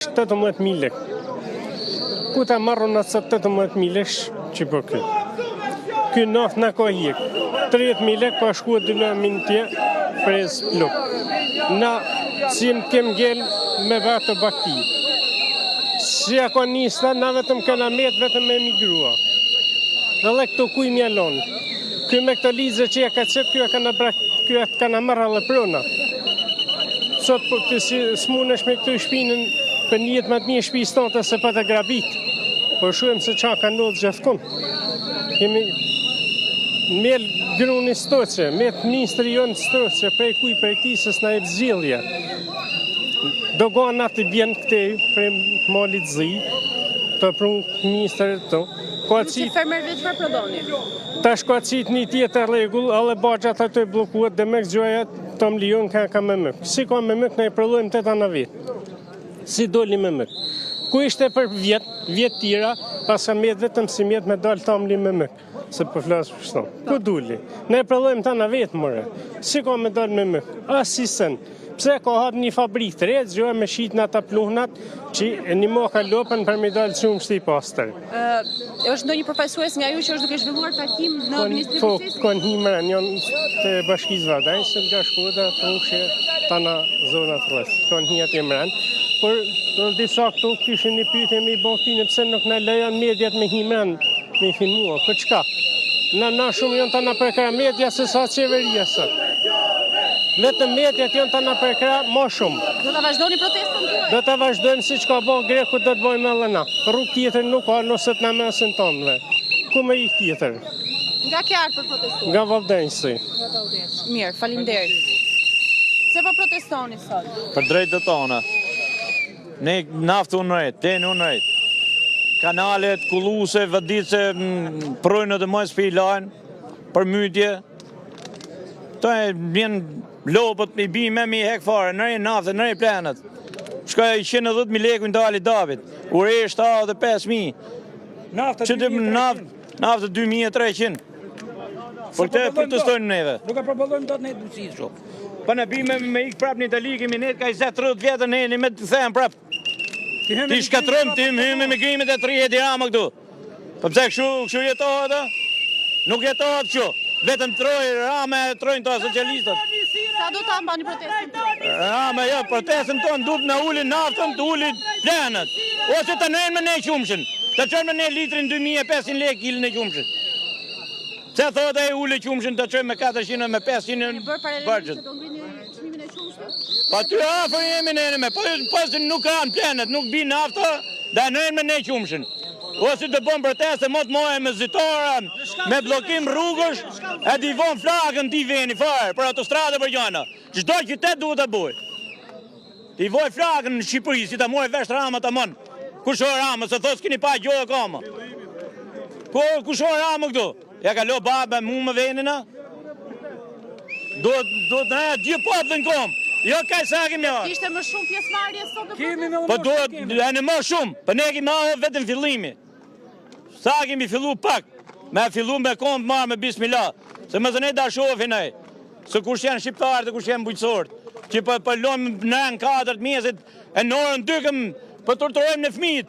18.000 lek. Ku ta marrën atë 18.000 lek që po kë. Ky naft na ka hiq. 30.000 lek pa shkuar 2 lamin tje prez pluk. Na si më kem ngel me vatë bakti. Si ka nisla na vetëm kanë vetëm me migrua. Dhe këto kuj mjalon. Ky me këto lizë që ja ka cep, ky e kanë marrë alle prona. Sot po të smunesh me këtu shpinën për një jetë më të një shpi state se pa të grabit. Po shuhem se qa ka ndodhë gjithkon. Kemi mel gruni stoqe, me të ministri jonë stoqe, prej kuj prej kisës na e vzilje. Do gana të bjenë këtej, prej malit zi, të prunë ministrët të. Si fermer veç për prodoni? Ta shkuacit një tjetër regull, ale bagjat ato e blokuat dhe me këgjojat të më lion ka me mëk. Si ka me mëk, ne e prodhojmë 8 ana vetë. Si doli me mëk. Ku ishte për vjet tira, pas ka mjetë vetëm si mjetë me dalë të amli me mëk. Se për flasë për shtonë. Ku duli? Ne e prodhojmë të ana vetë, mëre. Si ka me dalë me mëk? Si sen. Pse ka hap një fabrikë të re, zgjohet me shit në ata pluhnat që një mo ka lopën për me dalë shumë shti pastër. Është ndonjë përfaqësues nga ju që është duke zhvilluar takim në Ministrinë e Pushtetit? Kanë himën janë të Bashkisë Vardaj, se nga Shkoda trushë tana zonat rreth. Kanë hi atje mbrën. Por në disa këtu kishin një pyetje me i bën pse nuk na lejon mediat me himën me filmua. Për çka? Na shumë janë tana për kra media se sa qeveria sot. Vetëm mediat janë tana për kra më shumë. Do ta vazhdoni protestën tuaj? Do ta vazhdojmë siç ka bën Greku, do të bëjmë edhe na. Rrugë tjetër nuk ka nëse të na mesin tonëve. Ku me ik tjetër? Nga ke ardhur për protestuar? Nga Valldensi. Mirë, faleminderit. Se po protestoni sot? Për drejtët tona. Ne naftë unërejt, tenë unërejt. Kanalet, kulluse, vëdice, projnë dhe mos për i lajnë, për mytje. To e bjenë lopët i bi me mi hekfare, nëri naftë, nëri planet. Shka i 110.000 leku në dali David, ure 75.000. Naftë 2.300. Por këte e protestojnë neve. Nuk e përbëllojmë do të nejtë mësisë shumë. Po në bi me ikë prap një Itali, kemi nejtë ka 20-30 vjetër nejtë me të thejmë prap. Ti shkatrëm, ti më hyme me grimit e 30 dirama këtu. Po pëse këshu jetohet, nuk jetohet këshu. Vetëm rame trojnë të socialistët. Sa do ta mbani protestën tuaj? Rame, jo, protestën tonë du të në ullin naftën, të ullin planet. Ose të nëjnë me ne qumshin. Të qënë me ne litrin 2.500 lek kilin e qumshin. Se thot e ullin qumshin të qënë me 400 me 500 bërgjët. Do ngrini çmimin e qumshit? Pa ty afër jemi nene me, po se nuk kanë planet, nuk bi nafta, dhe nëjnë me ne qumshin. Ose të bom proteste, mot mojë me zitore, me blokim rrugësh, e di von flagën ti veni fare, për autostrade për gjana. Çdo qytet duhet të buj. Ti voj flagën në Shqipëri, si ta mojë vesh Rama të mënë. Kush o Rama, se thos kini pa gjohë koma. Kush o Rama këtu? Ja ka lo babë mu me venina? Do të nëja gjithë poplën komë. Jo kaj sa kemi arë. Ishte më shumë pjesëmarrje sot në protestë? Po duhet, e në më shumë, për ne kemi arë vetëm fillimi. Sa kemi fillu pak, me fillu me kompë marë me bismillah, se më zënej da shofi nej, se kush janë shqiptarët e kush janë bujqësorët, që për lojmë në 4 mesit, e në orën 2 për torturojmë në fmijit,